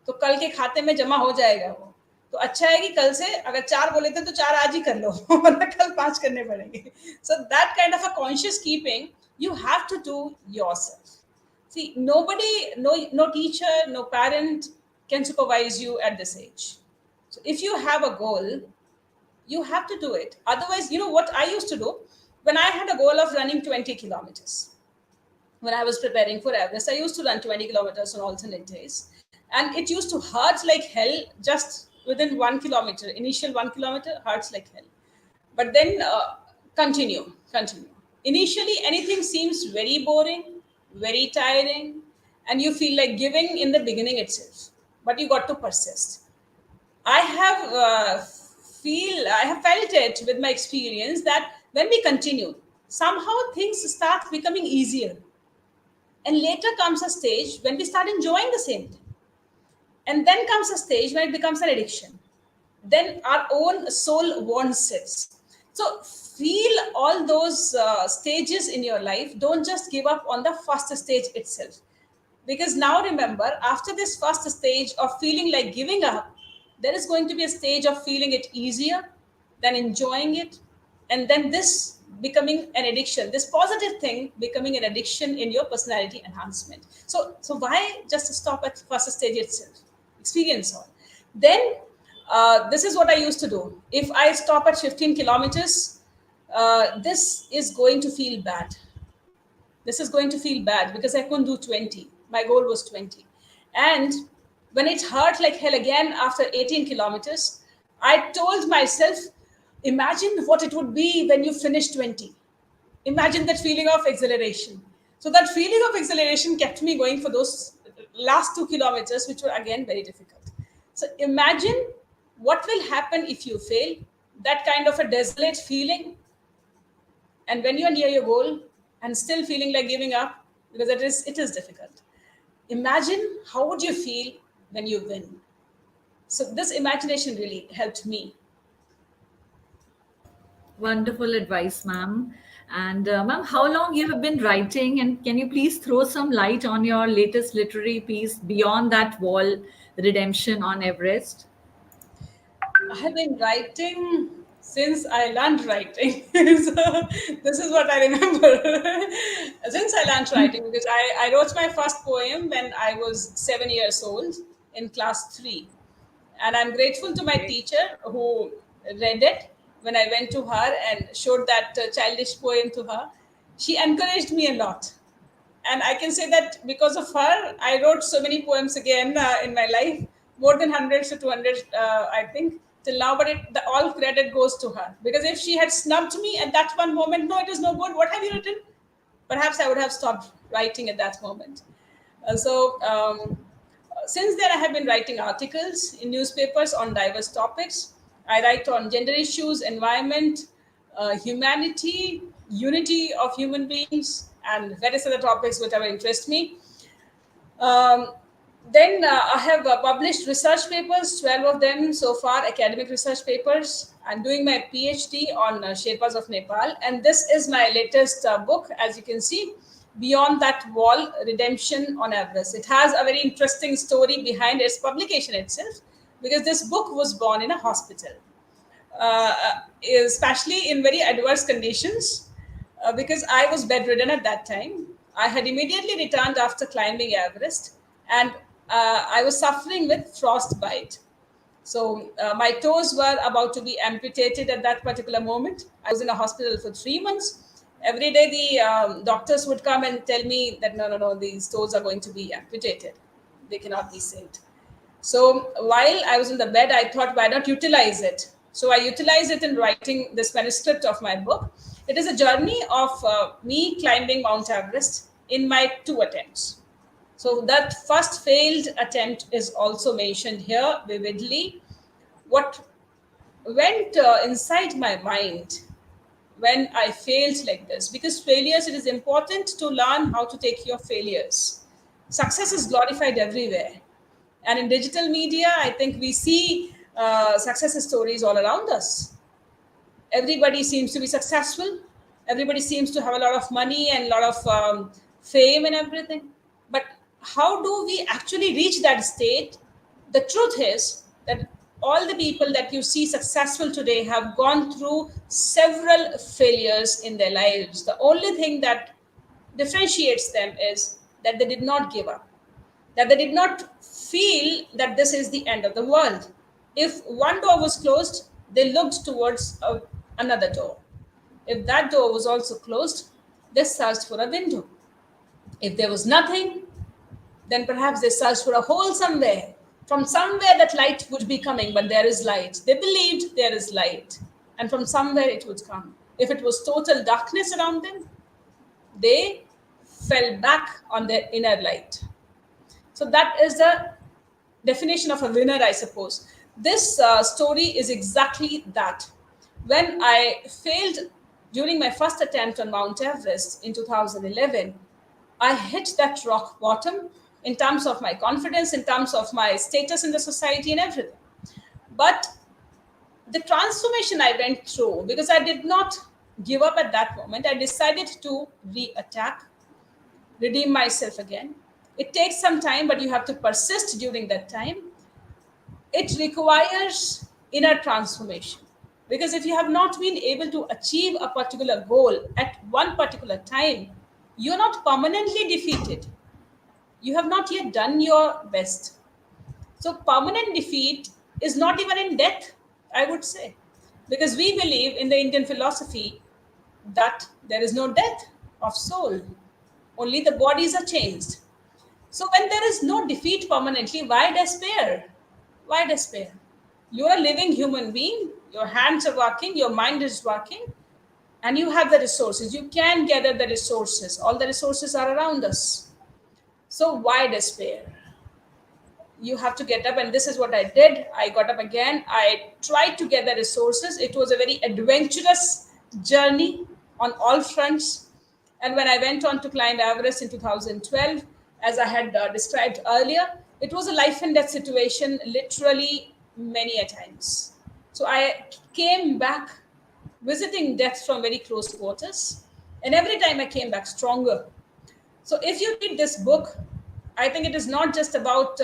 तो कल के खाते में जमा हो जाएगा वो. तो अच्छा है कि कल से अगर 4 बोले थे तो 4 आज ही कर लो, वरना कल 5 करने पड़ेंगे. So that kind of a conscious keeping you have to do yourself. See, nobody, no teacher, no parent can supervise you at this age. So if you have a goal, you have to do it. Otherwise, you know what I used to do? When I had a goal of running 20 kilometers, when I was preparing for Everest, I used to run 20 kilometers on alternate days. And it used to hurt like hell just within 1 kilometer. Initial 1 kilometer hurts like hell. But then continue. Initially, anything seems very boring, very tiring, and you feel like giving in the beginning itself. But you got to persist. I have felt it with my experience that when we continue, somehow things start becoming easier. And later comes a stage when we start enjoying the same thing. And then comes a stage when it becomes an addiction. Then our own soul wants it. So feel all those stages in your life. Don't just give up on the first stage itself. Because now remember, after this first stage of feeling like giving up, there is going to be a stage of feeling it easier, then enjoying it, and then this becoming an addiction, this positive thing becoming an addiction in your personality enhancement. So why just stop at first stage itself? Experience all. Then this is what I used to do. If I stop at 15 kilometers, this is going to feel bad. This is going to feel bad because I couldn't do 20. My goal was 20. And when it hurt like hell again after 18 kilometers, I told myself, imagine what it would be when you finish 20. Imagine that feeling of exhilaration. So that feeling of exhilaration kept me going for those last 2 kilometers, which were again very difficult. So imagine what will happen if you fail, that kind of a desolate feeling. And when you're near your goal and still feeling like giving up, because it is difficult. Imagine how would you feel when you win. So this imagination really helped me. Wonderful advice, ma'am. And ma'am, how long you have been writing, and can you please throw some light on your latest literary piece, Beyond That Wall, Redemption on Everest? I have been writing since I learned writing. So this is what I remember. Since I learned writing, because I wrote my first poem when I was 7 years old in class 3. And I'm grateful to my teacher who read it when I went to her and showed that childish poem to her. She encouraged me a lot. And I can say that because of her, I wrote so many poems again in my life, more than hundreds to 200, I think, till now. But all credit goes to her. Because if she had snubbed me at that one moment, no, it is no good. What have you written? Perhaps I would have stopped writing at that moment. Since then, I have been writing articles in newspapers on diverse topics. I write on gender issues, environment, humanity, unity of human beings, and various other topics whatever interest me. Then I have published research papers, 12 of them so far, academic research papers. I'm doing my PhD on Sherpas of Nepal. And this is my latest book, as you can see, Beyond That Wall, Redemption on Everest. It has a very interesting story behind its publication itself, because this book was born in a hospital, especially in very adverse conditions, because I was bedridden at that time. I had immediately returned after climbing Everest, and I was suffering with frostbite. So my toes were about to be amputated at that particular moment. I was in a hospital for 3 months. Every day the doctors would come and tell me that, no, these toes are going to be amputated. They cannot be saved. So while I was in the bed, I thought, why not utilize it? So I utilized it in writing this manuscript of my book. It is a journey of me climbing Mount Everest in my 2 attempts. So that first failed attempt is also mentioned here vividly. What went inside my mind when I failed like this, because failures, it is important to learn how to take your failures. Success is glorified everywhere. And in digital media, I think we see success stories all around us. Everybody seems to be successful. Everybody seems to have a lot of money and a lot of fame and everything. But how do we actually reach that state? The truth is that all the people that you see successful today have gone through several failures in their lives. The only thing that differentiates them is that they did not give up, that they did not feel that this is the end of the world. If one door was closed, they looked towards another door. If that door was also closed, they searched for a window. If there was nothing, then perhaps they searched for a hole somewhere. From somewhere that light would be coming, but there is light. They believed there is light, and from somewhere it would come. If it was total darkness around them, they fell back on their inner light. So that is the definition of a winner, I suppose. This story is exactly that. When I failed during my first attempt on Mount Everest in 2011, I hit that rock bottom in terms of my confidence, in terms of my status in the society and everything. But the transformation I went through, because I did not give up at that moment, I decided to re-attack, redeem myself again. It takes some time, but you have to persist during that time. It requires inner transformation. Because if you have not been able to achieve a particular goal at one particular time, you're not permanently defeated. You have not yet done your best. So permanent defeat is not even in death, I would say. Because we believe in the Indian philosophy that there is no death of soul. Only the bodies are changed. So when there is no defeat permanently, why despair? Why despair? You're a living human being. Your hands are working, your mind is working, and you have the resources. You can gather the resources. All the resources are around us. So why despair? You have to get up, and this is what I did. I got up again. I tried to gather resources. It was a very adventurous journey on all fronts. And when I went on to climb Everest in 2012, as I had described earlier, it was a life and death situation, literally many a times. So I came back visiting death from very close quarters. And every time I came back stronger. So if you read this book, I think it is not just about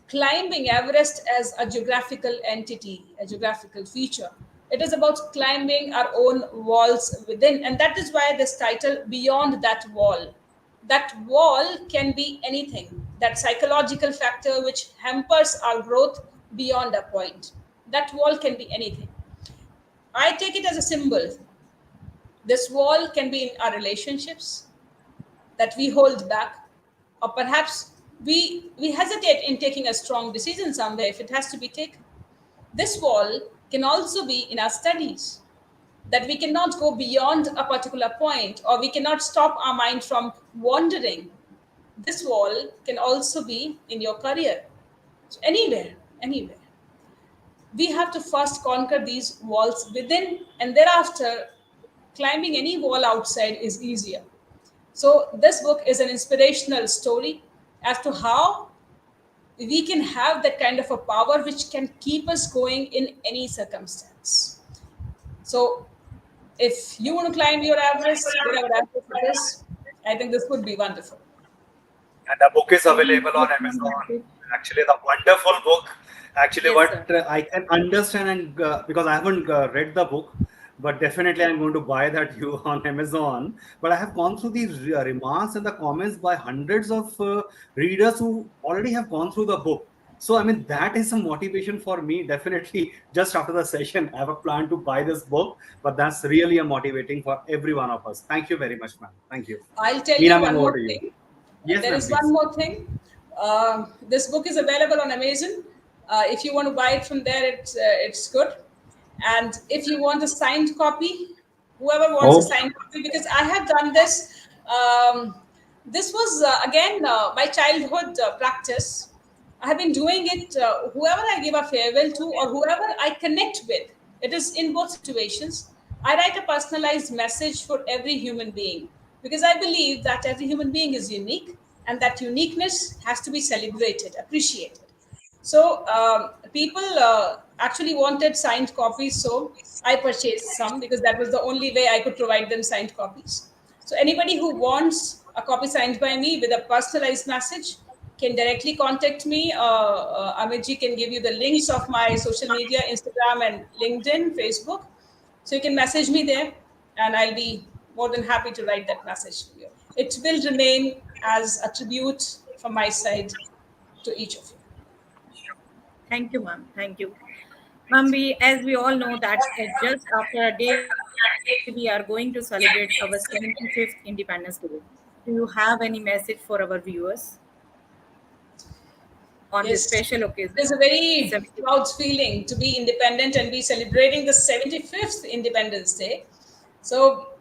climbing Everest as a geographical entity, a geographical feature. It is about climbing our own walls within. And that is why this title, Beyond That Wall, That wall can be anything, that psychological factor which hampers our growth beyond a point. That wall can be anything. I take it as a symbol. This wall can be in our relationships that we hold back, or perhaps we hesitate in taking a strong decision somewhere if it has to be taken. This wall can also be in our studies, that we cannot go beyond a particular point, or we cannot stop our mind from wandering. This wall can also be in your career. So anywhere, anywhere. We have to first conquer these walls within, and thereafter, climbing any wall outside is easier. So this book is an inspirational story as to how we can have that kind of a power which can keep us going in any circumstance. So if you want to climb your Everest, whatever Everest it is, I think this would be wonderful. And the book is available on Amazon. Actually, the wonderful book. Actually, Yes, what I can understand, and because I haven't read the book, but definitely I'm going to buy that you on Amazon. But I have gone through these remarks and the comments by hundreds of readers who already have gone through the book. So, I mean, that is some motivation for me. Definitely, just after the session, I have a plan to buy this book. But that's really a motivating for every one of us. Thank you very much, ma'am. Thank you. I'll tell Meena, you ma'am, one over more to you. thing. Yes, There ma'am, is please. one more thing. This book is available on Amazon. If you want to buy it from there, it's good. And if you want a signed copy, whoever wants a Oh, signed copy, because I have done this. This was again my childhood practice. I have been doing it. Whoever I give a farewell to, or whoever I connect with, it is in both situations. I write a personalized message for every human being, because I believe that every human being is unique, and that uniqueness has to be celebrated, appreciated. So people actually wanted signed copies, so I purchased some because that was the only way I could provide them signed copies. So anybody who wants a copy signed by me with a personalized message can directly contact me. Amitji can give you the links of my social media, Instagram and LinkedIn, Facebook. So you can message me there, and I'll be more than happy to write that message to you. It will remain as a tribute from my side to each of you. Thank you, ma'am. Thank you. Ma'am, as we all know that just after a day, we are going to celebrate our 75th Independence Day. Do you have any message for our viewers on this Yes, special occasion? it is a very 75th. proud feeling to be independent and be celebrating the 75th Independence Day. So,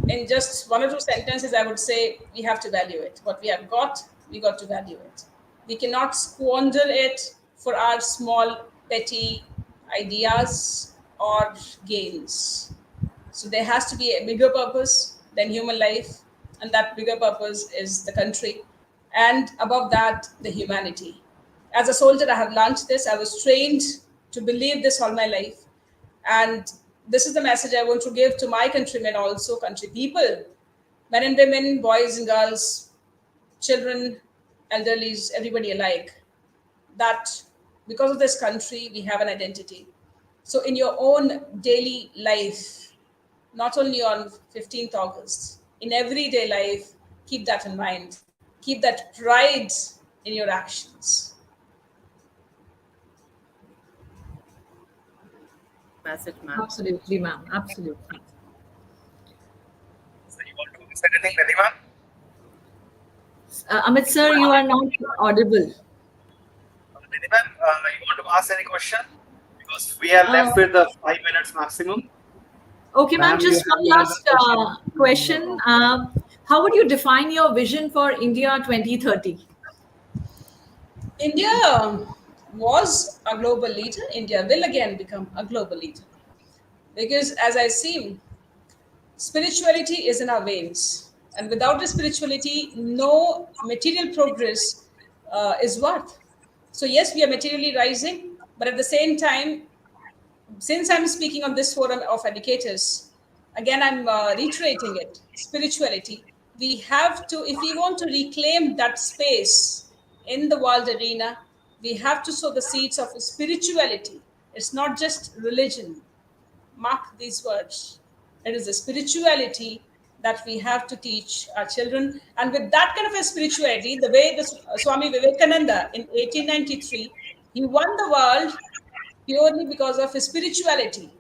in just one or two sentences, I would say we have to value it. What we have got, we got to value it. We cannot squander it for our small, petty ideas or gains. So there has to be a bigger purpose than human life, and that bigger purpose is the country, and above that, the humanity. As a soldier, I have learned this. I was trained to believe this all my life, and this is the message I want to give to my countrymen, also country people, men and women, boys and girls, children, elderlies, everybody alike, that because of this country, we have an identity. So, in your own daily life, not only on 15th August, in everyday life, keep that in mind. Keep that pride in your actions. Message, ma'am. Absolutely, ma'am. Absolutely. so you want to say anything, Nadiman? Amit sir, you are not audible. Nadiman, you want to ask any question? Because we are left with the 5 minutes maximum. Okay, ma'am, Ma'am, you just have one any other last question. How would you define your vision for India 2030? India was a global leader. India will again become a global leader. Because as I see, spirituality is in our veins. And without the spirituality, no material progress is worth. So, yes, we are materially rising, but at the same time, since I'm speaking on this forum of educators, again, I'm reiterating it spirituality. We have to, if we want to reclaim that space in the world arena, we have to sow the seeds of spirituality. It's not just religion. Mark these words. It is the spirituality that we have to teach our children. And with that kind of a spirituality, the way the Swami Vivekananda in 1893, he won the world purely because of his spirituality.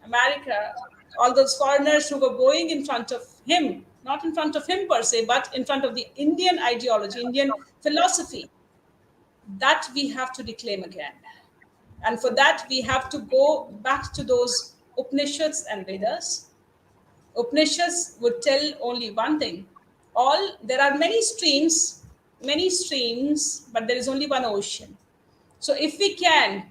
America, all those foreigners who were going in front of him, not in front of him per se, but in front of the Indian ideology, Indian philosophy, that we have to reclaim again. And for that, we have to go back to those Upanishads and Vedas. Upanishads would tell only one thing. There are many streams, but there is only one ocean. So if we can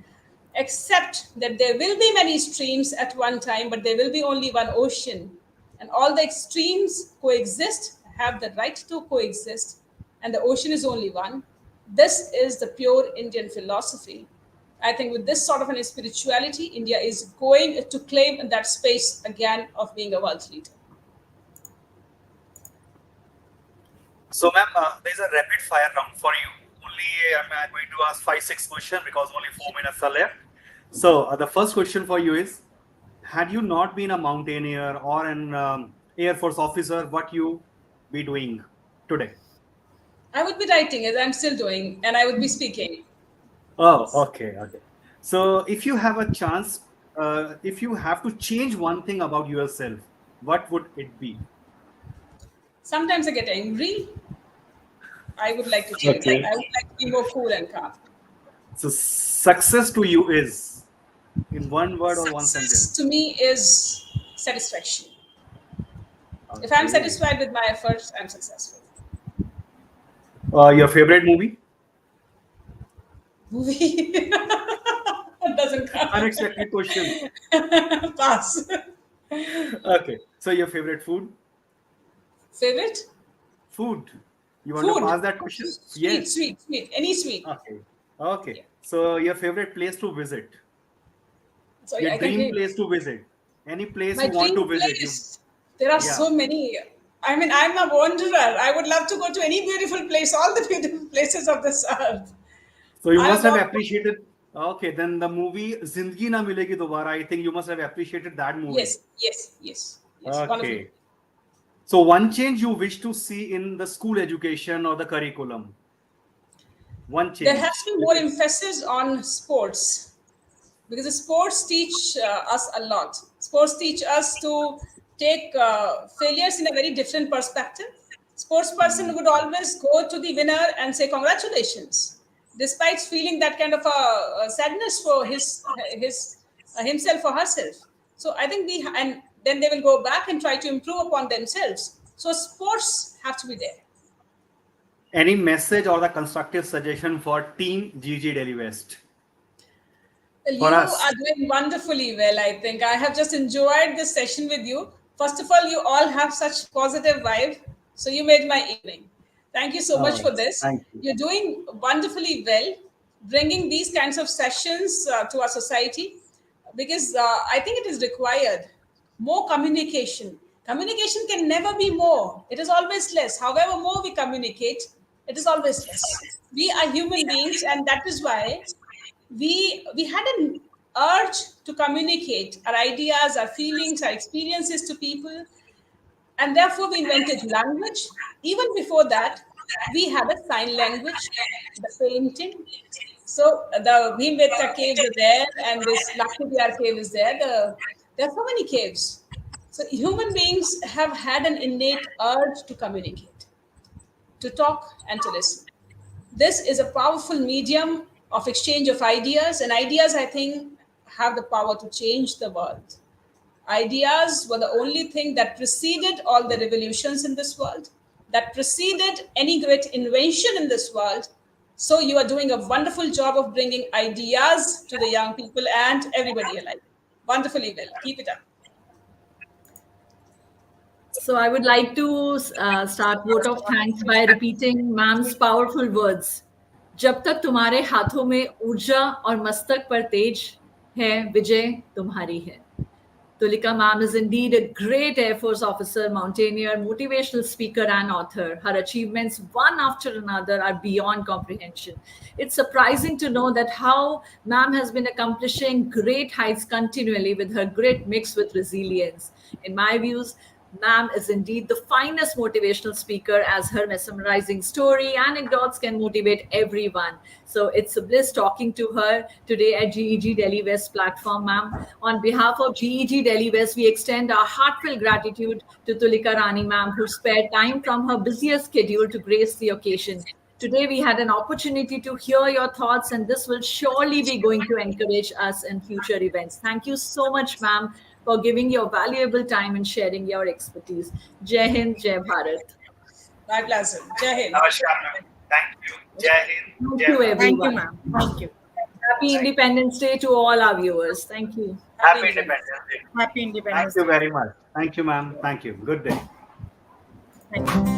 accept that there will be many streams at one time, but there will be only one ocean, and all the extremes coexist, have the right to coexist, and the ocean is only one. This is the pure Indian philosophy. I think with this sort of an spirituality, India is going to claim that space again of being a world leader. So, ma'am, there's a rapid fire round for you. I'm going to ask 5-6 questions because only 4 minutes are left. So, the first question for you is: had you not been a mountaineer or an Air Force officer, what you be doing today? I would be writing, as I'm still doing, and I would be speaking. Oh, okay. So, if you have a chance, if you have to change one thing about yourself, what would it be? Sometimes I get angry. I would like to change that. I would like to be more cool and calm. So, success to you is, in one word or one sentence? Success to me is satisfaction. If I'm satisfied with my efforts, I'm successful. Your favorite movie? Movie? Doesn't count. Unexpected question. Pass. Okay. So, your favorite food? Favorite? Food. You want to pass that question? Sweet. Any sweet. Okay. Yeah. So, your favorite place to visit? Sorry, your dream place to visit? Any place my you want to visit? There are so many. I mean, I'm a wanderer. I would love to go to any beautiful place, all the beautiful places of this earth. So you must have appreciated. Okay, then the movie Zindagi Na Milegi Dobara, I think you must have appreciated that movie. Yes. Okay. So one change you wish to see in the school education or the curriculum? One change. There has to be more emphasis on sports, because the sports teach us a lot. Sports teach us to take failures in a very different perspective. Sports person would always go to the winner and say congratulations, despite feeling that kind of a sadness for himself or herself. So I think and then they will go back and try to improve upon themselves. So sports have to be there. Any message or the constructive suggestion for Team GEG Delhi West? You are doing wonderfully well, I think. I have just enjoyed this session with you. First of all, you all have such positive vibe. So you made my evening. Thank you so much for this. Thank you. You're doing wonderfully well, bringing these kinds of sessions to our society, because I think it is required. More communication. Communication can never be more. It is always less. However, more we communicate, it is always less. We are human beings, and that is why we had an urge to communicate our ideas, our feelings, our experiences to people. And therefore, we invented language. Even before that, we had a sign language, the painting. So the Bhimbetka caves are there, and this Lakshmidiyar cave is there. There are so many caves. So human beings have had an innate urge to communicate, to talk and to listen. This is a powerful medium of exchange of ideas, and ideas, I think, have the power to change the world. Ideas were the only thing that preceded all the revolutions in this world, that preceded any great invention in this world. So you are doing a wonderful job of bringing ideas to the young people and everybody alike. Wonderfully well. Keep it up. So I would like to start vote of thanks by repeating Mam's powerful words. जब तक तुम्हारे हाथों में ऊर्जा और मस्तक पर तेज है, विजय तुम्हारी है. Tulika Mam is indeed a great Air Force officer, mountaineer, motivational speaker, and author. Her achievements, one after another, are beyond comprehension. It's surprising to know that how Mam has been accomplishing great heights continually with her grit mixed with resilience. In my views, Ma'am is indeed the finest motivational speaker, as her mesmerizing story and anecdotes can motivate everyone. So it's a bliss talking to her today at GEG Delhi West platform, ma'am. On behalf of GEG Delhi West, we extend our heartfelt gratitude to Tulikarani Mam, who spared time from her busiest schedule to grace the occasion. Today, we had an opportunity to hear your thoughts, and this will surely be going to encourage us in future events. Thank you so much, ma'am, for giving your valuable time and sharing your expertise. Jai Hind, Jai Bharat. My pleasure. Jai Hind. Namaskar, ma'am. Thank you. Jai Hind. Thank Jai you, Bharat. Thank you, everyone. ma'am. Thank you. Happy Independence Day to all our viewers. Thank you. Happy Independence Day. Happy Independence Thank you Day. very much. Thank you, ma'am. Thank you. Good day. Thank you.